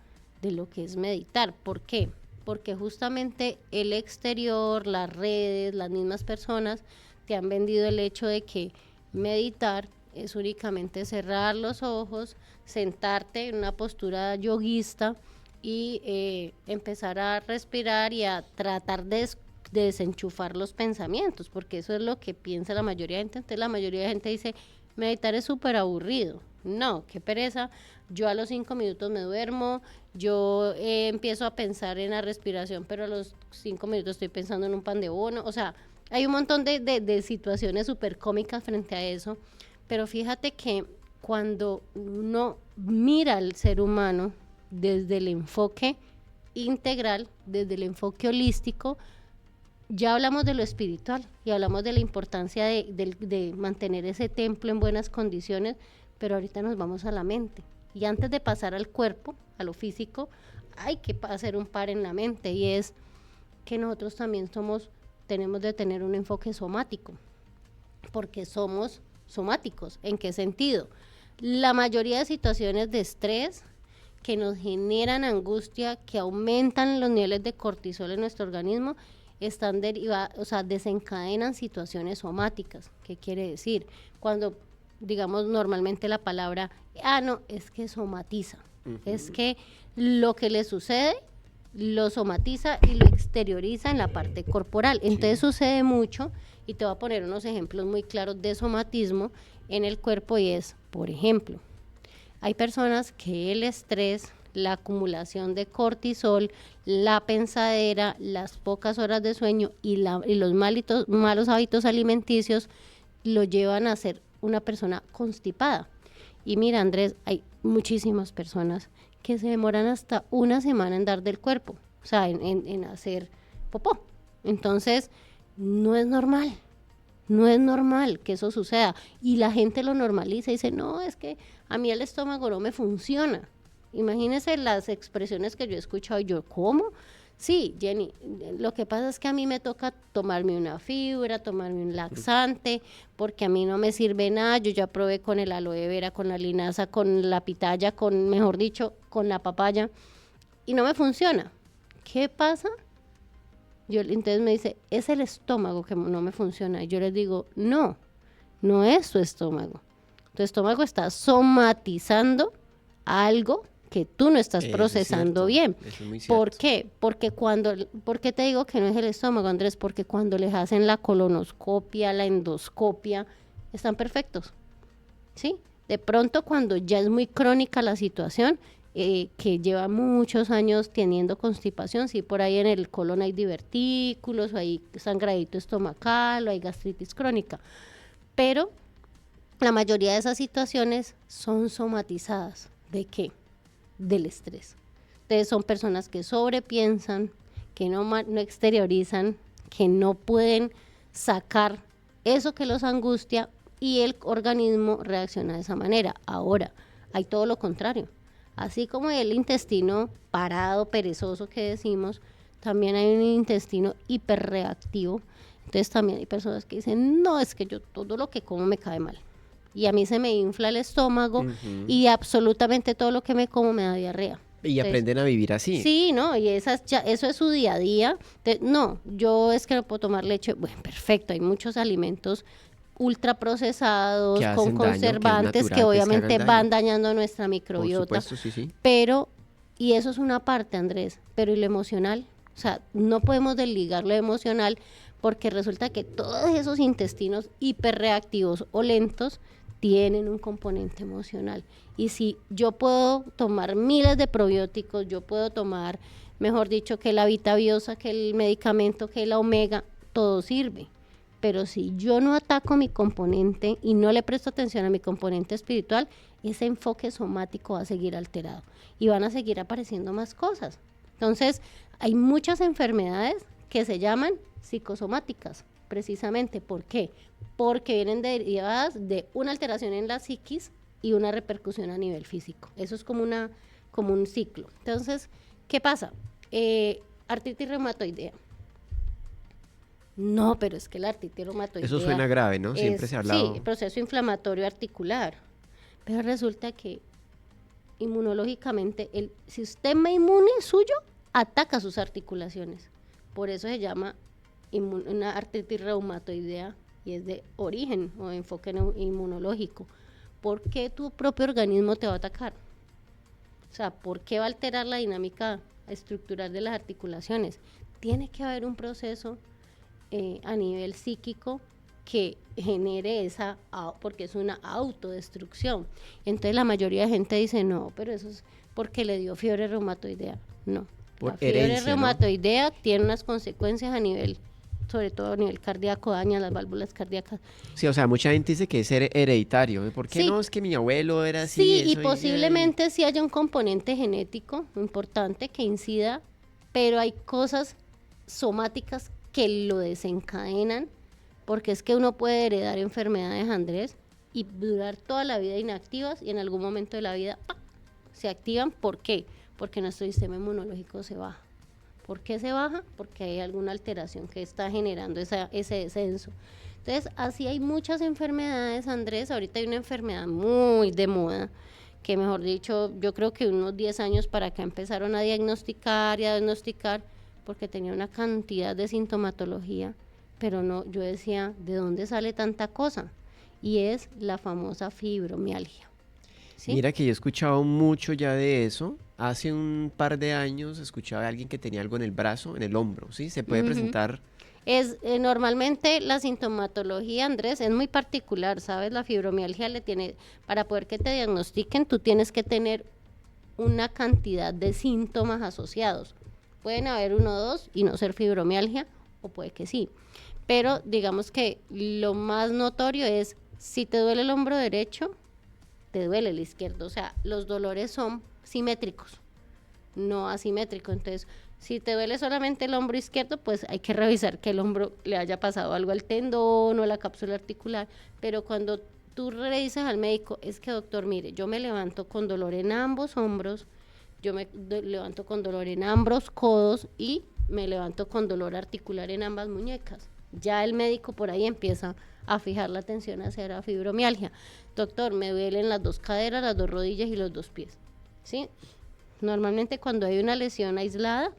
de lo que es meditar. ¿Por qué? Porque justamente el exterior, las redes, las mismas personas te han vendido el hecho de que meditar es únicamente cerrar los ojos, sentarte en una postura yoguista y empezar a respirar y a tratar de desenchufar los pensamientos, porque eso es lo que piensa la mayoría de gente. Entonces la mayoría de gente dice, meditar es súper aburrido. No, qué pereza, yo a los 5 minutos me duermo, yo empiezo a pensar en la respiración, pero a los 5 minutos estoy pensando en un pan de bono. O sea, hay un montón de situaciones súper cómicas frente a eso, pero fíjate que cuando uno mira al ser humano desde el enfoque integral, desde el enfoque holístico, ya hablamos de lo espiritual y hablamos de la importancia de mantener ese templo en buenas condiciones, pero ahorita nos vamos a la mente. Y antes de pasar al cuerpo, a lo físico, hay que hacer un par en la mente, y es que nosotros también tenemos de tener un enfoque somático, porque somos somáticos. ¿En qué sentido? La mayoría de situaciones de estrés que nos generan angustia, que aumentan los niveles de cortisol en nuestro organismo, están desencadenan situaciones somáticas. ¿Qué quiere decir? Cuando, digamos, normalmente la palabra, no, es que somatiza, es que lo que le sucede lo somatiza y lo exterioriza en la parte corporal. Entonces sucede mucho, y te voy a poner unos ejemplos muy claros de somatismo en el cuerpo, y es, por ejemplo, hay personas que el estrés, la acumulación de cortisol, la pensadera, las pocas horas de sueño y los malos hábitos alimenticios lo llevan a ser una persona constipada. Y mira, Andrés, hay muchísimas personas que se demoran hasta una semana en dar del cuerpo, o sea, en hacer popó. Entonces, no es normal que eso suceda. Y la gente lo normaliza y dice, no, es que a mí el estómago no me funciona. Imagínense las expresiones que yo he escuchado. Yo, ¿cómo? Sí, Jenny, lo que pasa es que a mí me toca tomarme una fibra, tomarme un laxante, porque a mí no me sirve nada. Yo ya probé con el aloe vera, con la linaza, con la pitaya, mejor dicho, con la papaya, y no me funciona. ¿Qué pasa? Entonces me dice, es el estómago que no me funciona. Y yo les digo, no es tu estómago. Tu estómago está somatizando algo que tú no estás procesando bien. Eso es muy cierto. ¿Por qué? ¿Por qué te digo que no es el estómago, Andrés? Porque cuando les hacen la colonoscopia, la endoscopia, están perfectos, ¿sí? De pronto, cuando ya es muy crónica la situación, que lleva muchos años teniendo constipación, sí, por ahí en el colon hay divertículos, o hay sangradito estomacal, o hay gastritis crónica, pero la mayoría de esas situaciones son somatizadas. ¿De qué? Del estrés. Entonces son personas que sobrepiensan, que no exteriorizan, que no pueden sacar eso que los angustia, y el organismo reacciona de esa manera. Ahora, hay todo lo contrario. Así como el intestino parado, perezoso que decimos, también hay un intestino hiperreactivo. Entonces también hay personas que dicen, no, es que yo todo lo que como me cae mal. Y a mí se me infla el estómago, y absolutamente todo lo que me como me da diarrea. Y Entonces, aprenden a vivir así. Sí, ¿no? Y eso es su día a día. No, yo es que no puedo tomar leche. Bueno, perfecto, hay muchos alimentos ultraprocesados, con conservantes, que obviamente van dañando nuestra microbiota. Por supuesto, sí. Pero, y eso es una parte, Andrés, pero ¿y lo emocional? O sea, no podemos desligar lo emocional, porque resulta que todos esos intestinos hiperreactivos o lentos tienen un componente emocional. Y si yo puedo tomar miles de probióticos, yo puedo tomar, mejor dicho, que la Vitabiosa, que el medicamento, que la omega, todo sirve. Pero si yo no ataco mi componente y no le presto atención a mi componente espiritual, ese enfoque somático va a seguir alterado y van a seguir apareciendo más cosas. Entonces, hay muchas enfermedades que se llaman psicosomáticas, precisamente. ¿Por qué? Porque vienen derivadas de una alteración en la psiquis y una repercusión a nivel físico. Eso es como un ciclo. Entonces, ¿qué pasa? Artritis reumatoidea. No, pero es que la artritis reumatoidea... Eso suena grave, ¿no? Siempre se ha hablado... Sí, proceso inflamatorio articular. Pero resulta que inmunológicamente el sistema inmune suyo ataca sus articulaciones. Por eso se llama una artritis reumatoidea y es de origen o enfoque inmunológico. ¿Por qué tu propio organismo te va a atacar? O sea, ¿por qué va a alterar la dinámica estructural de las articulaciones? Tiene que haber un proceso a nivel psíquico que genere porque es una autodestrucción. Entonces la mayoría de gente dice, no, pero eso es porque le dio fiebre reumatoidea. No, por la fiebre herencia, reumatoidea, ¿no?, tiene unas consecuencias a nivel, sobre todo a nivel cardíaco, daña las válvulas cardíacas. Sí, o sea, mucha gente dice que es hereditario. ¿Por qué sí, no? Es que mi abuelo era así. Sí, y posiblemente sí haya un componente genético importante que incida, pero hay cosas somáticas que lo desencadenan, porque es que uno puede heredar enfermedades, Andrés, y durar toda la vida inactivas y en algún momento de la vida ¡pac!, se activan. ¿Por qué? Porque nuestro sistema inmunológico se baja. ¿Por qué se baja? Porque hay alguna alteración que está generando ese descenso. Entonces, así hay muchas enfermedades, Andrés. Ahorita hay una enfermedad muy de moda, que mejor dicho, yo creo que unos 10 años para acá empezaron a diagnosticar, porque tenía una cantidad de sintomatología, pero no, yo decía, ¿de dónde sale tanta cosa? Y es la famosa fibromialgia. ¿Sí? Mira que yo he escuchado mucho ya de eso. Hace un par de años escuchaba a alguien que tenía algo en el brazo, en el hombro, ¿sí? Se puede presentar... Normalmente la sintomatología, Andrés, es muy particular, ¿sabes? La fibromialgia para poder que te diagnostiquen, tú tienes que tener una cantidad de síntomas asociados. Pueden haber 1 o 2 y no ser fibromialgia, o puede que sí. Pero digamos que lo más notorio es, si te duele el hombro derecho, te duele el izquierdo. O sea, los dolores son simétricos, no asimétricos. Entonces, si te duele solamente el hombro izquierdo, pues hay que revisar que el hombro le haya pasado algo al tendón o la cápsula articular. Pero cuando tú revisas al médico, es que doctor, mire, yo me levanto con dolor en ambos hombros, yo me levanto con dolor en ambos codos y me levanto con dolor articular en ambas muñecas. Ya el médico por ahí empieza a fijar la atención hacia la fibromialgia. Doctor, me duelen las 2 caderas, las 2 rodillas y los 2 pies. ¿Sí? Normalmente cuando hay una lesión aislada,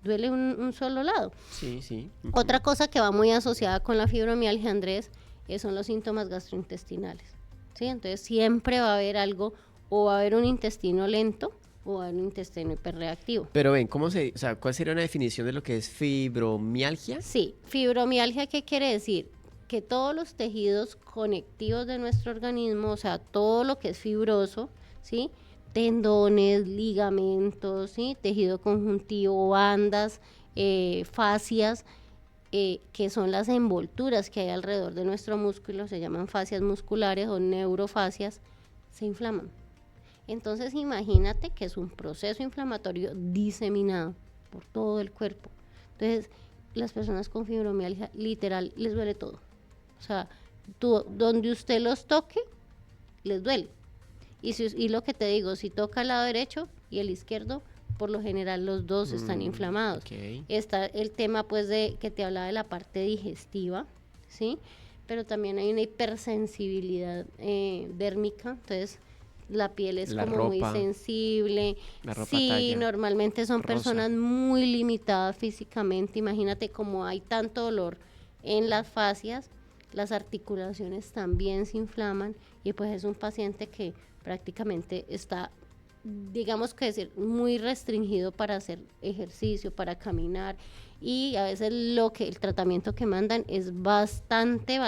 duele un solo lado. Sí, sí. Otra cosa que va muy asociada con la fibromialgia, Andrés, son los síntomas gastrointestinales. ¿Sí? Entonces siempre va a haber algo, o va a haber un intestino lento, o va a haber un intestino hiperreactivo. Pero ven, ¿cuál sería una definición de lo que es fibromialgia? Sí, fibromialgia, ¿qué quiere decir? Que todos los tejidos conectivos de nuestro organismo, o sea, todo lo que es fibroso, ¿sí?, tendones, ligamentos, ¿sí?, tejido conjuntivo, bandas, fascias, que son las envolturas que hay alrededor de nuestro músculo, se llaman fascias musculares o neurofascias, se inflaman. Entonces imagínate que es un proceso inflamatorio diseminado por todo el cuerpo. Entonces las personas con fibromialgia literal les duele todo. O sea, donde usted los toque, les duele. Y lo que te digo, si toca el lado derecho y el izquierdo, por lo general los dos están inflamados. Okay. Está el tema pues de que te hablaba de la parte digestiva, ¿sí? Pero también hay una hipersensibilidad dérmica, entonces la piel es la como ropa, muy sensible. La ropa sí, talla normalmente son rosa. Personas muy limitadas físicamente. Imagínate cómo hay tanto dolor en las fascias, las articulaciones también se inflaman y pues es un paciente que prácticamente está, digamos que decir, muy restringido para hacer ejercicio, para caminar, y a veces el tratamiento que mandan es bastante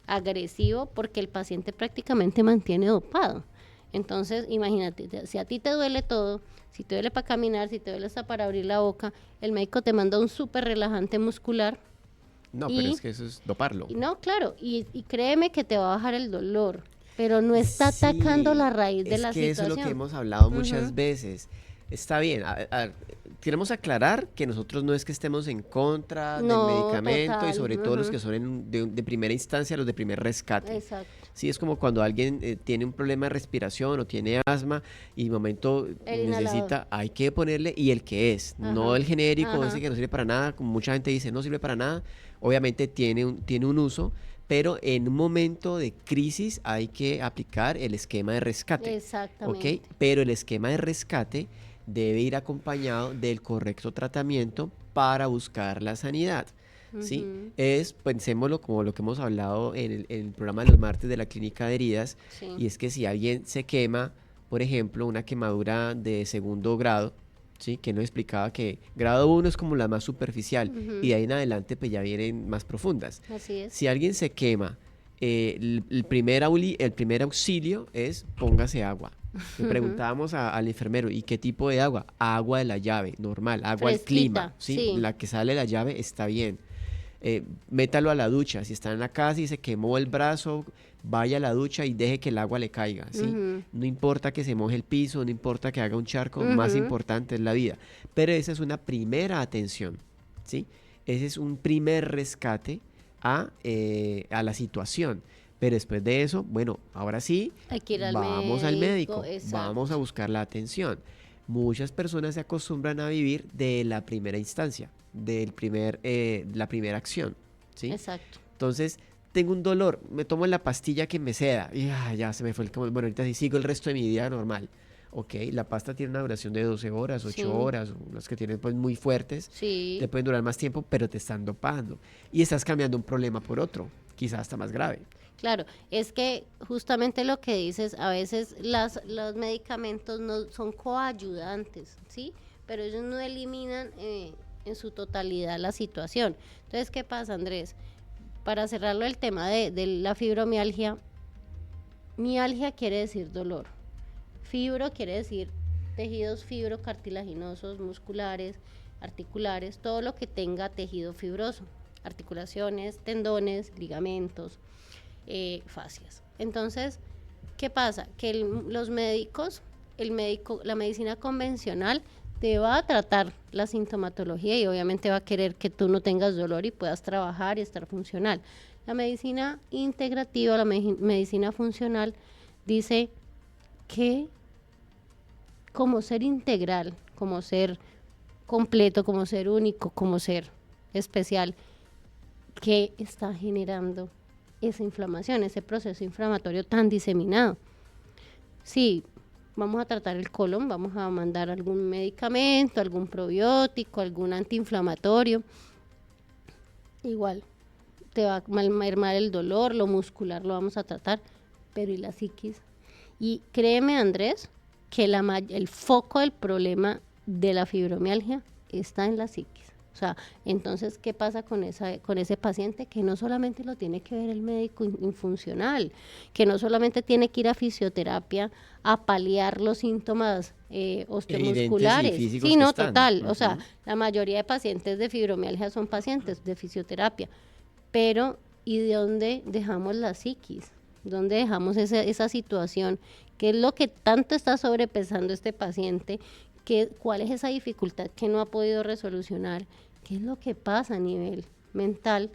agresivo porque el paciente prácticamente mantiene dopado. Entonces, imagínate, si a ti te duele todo, si te duele para caminar, si te duele hasta para abrir la boca, el médico te manda un súper relajante muscular. No, pero es que eso es doparlo. No, claro, y créeme que te va a bajar el dolor, pero no está atacando la raíz de la situación. Eso es lo que hemos hablado muchas veces. Está bien, queremos aclarar que nosotros no es que estemos en contra No, del medicamento total, y sobre todo los ujú. que son de primera instancia, los de primer rescate. Exacto. Sí, es como cuando alguien tiene un problema de respiración o tiene asma y de momento El inhalador. necesita, hay que ponerle y el que es, no Ajá, el genérico, ese ajá. que no sirve para nada, como mucha gente dice, no sirve para nada, obviamente tiene un uso, pero en un momento de crisis hay que aplicar el esquema de rescate. ¿Ok? Exactamente. Pero el esquema de rescate debe ir acompañado del correcto tratamiento para buscar la sanidad. ¿Sí? Ujú. Pensémoslo como lo que hemos hablado en el programa de los martes de la clínica de heridas, Sí. y es que si alguien se quema, por ejemplo, una quemadura de segundo grado, ¿sí? Que nos explicaba que grado 1 es como la más superficial, Ujú. y de ahí en adelante pues ya vienen más profundas. Así es. Si alguien se quema, el primer auxilio es póngase agua. Le preguntábamos al enfermero, ¿y qué tipo de agua? Agua de la llave, normal, agua al clima, Fresquita, ¿sí? sí. La que sale de la llave está bien. Métalo a la ducha, si está en la casa y se quemó el brazo, vaya a la ducha y deje que el agua le caiga, ¿sí? Ujú. No importa que se moje el piso, no importa que haga un charco, más Ujú. importante es la vida. Pero esa es una primera atención, ¿sí? Ese es un primer rescate a la situación. Pero después de eso, bueno, ahora sí, Hay que ir al vamos al médico, exacto. vamos a buscar la atención. Muchas personas se acostumbran a vivir de la primera instancia, la primera acción, ¿sí? Exacto. Entonces, tengo un dolor, me tomo la pastilla que me seda y ya se me fue bueno, ahorita sí sigo el resto de mi vida normal. Ok, la pasta tiene una duración de 12 horas, 8 Sí. horas, las que tienen pues muy fuertes, Sí. te pueden durar más tiempo, pero te están dopando. Y estás cambiando un problema por otro, quizás hasta más grave. Claro, es que justamente lo que dices, a veces los medicamentos no son coayudantes, ¿sí? Pero ellos no eliminan en su totalidad la situación. Entonces, ¿qué pasa, Andrés? Para cerrarlo el tema de la fibromialgia, mialgia quiere decir dolor. Fibro quiere decir tejidos fibrocartilaginosos, musculares, articulares, todo lo que tenga tejido fibroso, articulaciones, tendones, ligamentos, fascias. Entonces, ¿qué pasa? Que los médicos, la medicina convencional te va a tratar la sintomatología y obviamente va a querer que tú no tengas dolor y puedas trabajar y estar funcional. La medicina integrativa, la medicina funcional, dice que como ser integral, como ser completo, como ser único, como ser especial, que está generando esa inflamación, ese proceso inflamatorio tan diseminado. Sí, vamos a tratar el colon, vamos a mandar algún medicamento, algún probiótico, algún antiinflamatorio. Igual, te va a mermar el dolor, lo muscular lo vamos a tratar, pero ¿y la psiquis? Y créeme, Andrés, que el foco del problema de la fibromialgia está en la psiquis. O sea, entonces, ¿qué pasa con ese paciente? Que no solamente lo tiene que ver el médico infuncional, que no solamente tiene que ir a fisioterapia a paliar los síntomas osteomusculares. Evidentes y físicos Sí, que no, están. total. Ujú. O sea, la mayoría de pacientes de fibromialgia son pacientes de fisioterapia. Pero, ¿y de dónde dejamos la psiquis? ¿Dónde dejamos esa situación? ¿Qué es lo que tanto está sobrepesando este paciente? ¿Cuál es esa dificultad que no ha podido resolucionar? ¿Qué es lo que pasa a nivel mental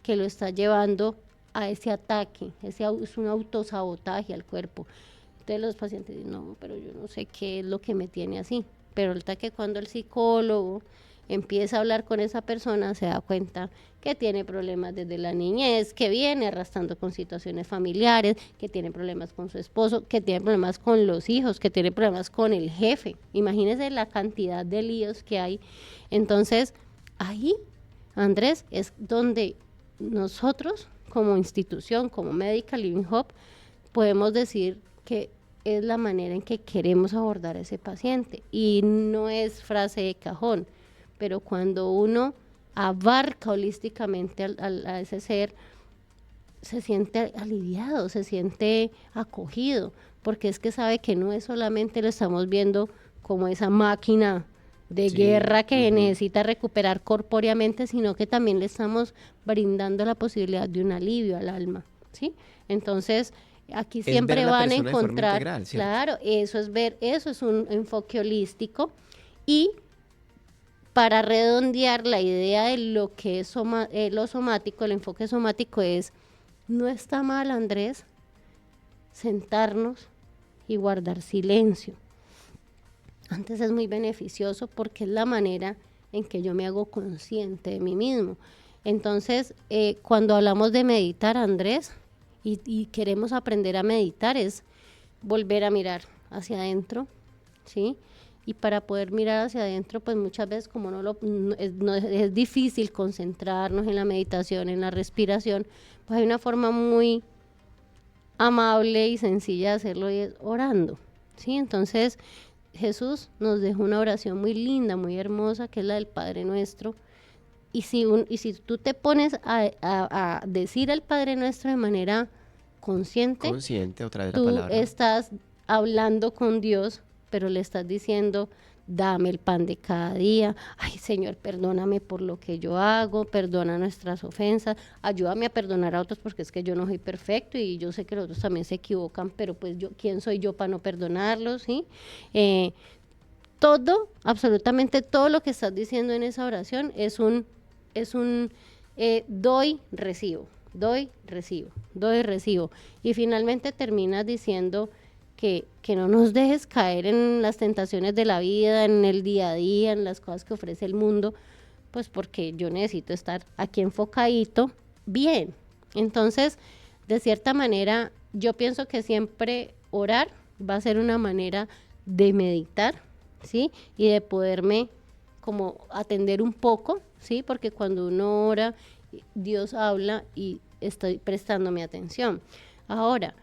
que lo está llevando a ese ataque? Es un autosabotaje al cuerpo. Entonces los pacientes dicen, no, pero yo no sé qué es lo que me tiene así. Pero ahorita que cuando el psicólogo empieza a hablar con esa persona, se da cuenta que tiene problemas desde la niñez, que viene arrastrando con situaciones familiares, que tiene problemas con su esposo, que tiene problemas con los hijos, que tiene problemas con el jefe. Imagínense la cantidad de líos que hay. Entonces, ahí, Andrés, es donde nosotros, como institución, como Medical Living Hub, podemos decir que es la manera en que queremos abordar a ese paciente. Y no es frase de cajón, pero cuando uno abarca holísticamente a ese ser, se siente aliviado, se siente acogido, porque es que sabe que no es solamente lo estamos viendo como esa máquina de guerra que necesita recuperar corpóreamente, sino que también le estamos brindando la posibilidad de un alivio al alma, ¿sí? Entonces, aquí siempre van a encontrar, integral, ¿cierto? claro, eso es un enfoque holístico y para redondear la idea de lo que es lo somático, el enfoque somático es, no está mal, Andrés, sentarnos y guardar silencio. Antes es muy beneficioso porque es la manera en que yo me hago consciente de mí mismo. Entonces, cuando hablamos de meditar, Andrés, y queremos aprender a meditar, es volver a mirar hacia adentro, ¿sí? Y para poder mirar hacia adentro, pues muchas veces como es difícil concentrarnos en la meditación, en la respiración, pues hay una forma muy amable y sencilla de hacerlo, y es orando, ¿sí? Entonces, Jesús nos dejó una oración muy linda, muy hermosa, que es la del Padre Nuestro. Y si tú te pones a decir al Padre Nuestro de manera consciente, otra vez la tú palabra, estás hablando con Dios, pero le estás diciendo, dame el pan de cada día. Ay, Señor, perdóname por lo que yo hago, perdona nuestras ofensas, ayúdame a perdonar a otros porque es que yo no soy perfecto y yo sé que los otros también se equivocan, pero pues ¿quién soy yo para no perdonarlos? ¿Sí? Todo, absolutamente todo lo que estás diciendo en esa oración es un doy, recibo, doy, recibo, doy, recibo. Y finalmente terminas diciendo que no nos dejes caer en las tentaciones de la vida, en el día a día, en las cosas que ofrece el mundo, pues porque yo necesito estar aquí enfocadito bien. Entonces, de cierta manera, yo pienso que siempre orar va a ser una manera de meditar, ¿sí? Y de poderme como atender un poco, ¿sí? Porque cuando uno ora, Dios habla y estoy prestándome atención. Ahora,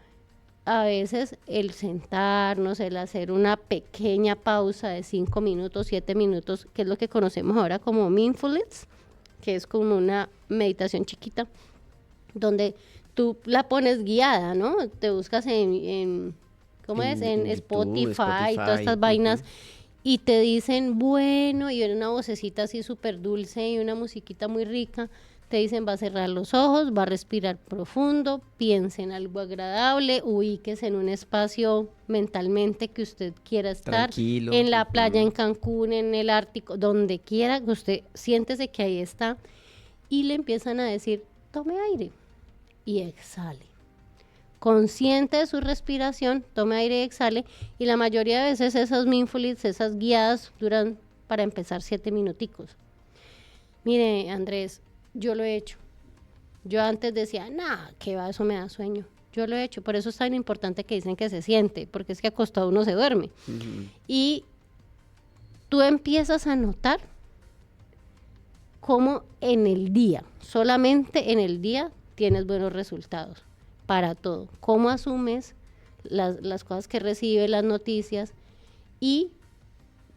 a veces el sentarnos, el hacer una pequeña pausa de 5 minutos, 7 minutos, que es lo que conocemos ahora como mindfulness, que es como una meditación chiquita, donde tú la pones guiada, ¿no? Te buscas en Spotify y todas estas vainas, y te dicen, bueno, y viene una vocecita así súper dulce y una musiquita muy rica, te dicen, va a cerrar los ojos, va a respirar profundo, piense en algo agradable, ubíquese en un espacio mentalmente que usted quiera estar, tranquilo, en la playa, en Cancún, en el Ártico, donde quiera, que usted siéntese que ahí está, y le empiezan a decir, tome aire y exhale. Consciente de su respiración, tome aire y exhale, y la mayoría de veces esos mindfulness, esas guiadas duran para empezar 7 minuticos. Mire, Andrés, yo lo he hecho. Yo antes decía, que va, eso me da sueño. Yo lo he hecho, por eso es tan importante que dicen que se siente, porque es que acostado uno se duerme. Uh-huh. Y tú empiezas a notar cómo en el día, solamente en el día, tienes buenos resultados para todo. Cómo asumes las cosas que recibes, las noticias, y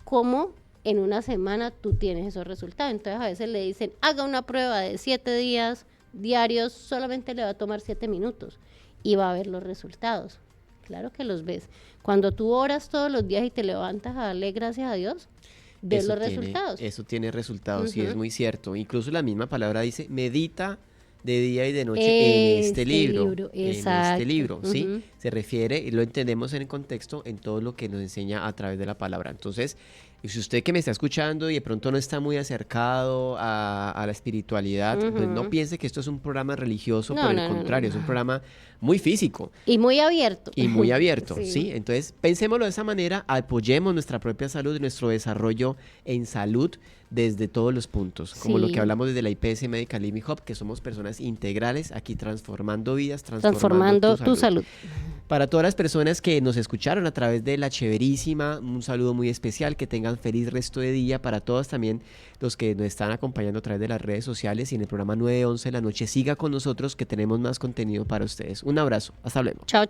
cómo en una semana tú tienes esos resultados. Entonces a veces le dicen, haga una prueba de 7 días diarios, solamente le va a tomar 7 minutos y va a ver los resultados. Claro que los ves. Cuando tú oras todos los días y te levantas a darle gracias a Dios, ves los resultados. Eso tiene resultados, sí, es muy cierto. Incluso la misma palabra dice, medita de día y de noche en este libro. ¿Sí? Se refiere, y lo entendemos en el contexto, en todo lo que nos enseña a través de la palabra. Entonces, si usted que me está escuchando y de pronto no está muy acercado a la espiritualidad, pues no piense que esto es un programa religioso, por el contrario, es un programa muy físico. Y muy abierto. ¿sí? Entonces, pensémoslo de esa manera, apoyemos nuestra propia salud y nuestro desarrollo en salud desde todos los puntos, como lo que hablamos desde la IPS Medical Living Hub, que somos personas integrales aquí transformando vidas, transformando tu salud. Para todas las personas que nos escucharon a través de La Chéverísima, un saludo muy especial, que tengan feliz resto de día. Para todos también los que nos están acompañando a través de las redes sociales y en el programa 9-11 de la noche, siga con nosotros que tenemos más contenido para ustedes. Un abrazo, hasta luego. Chao.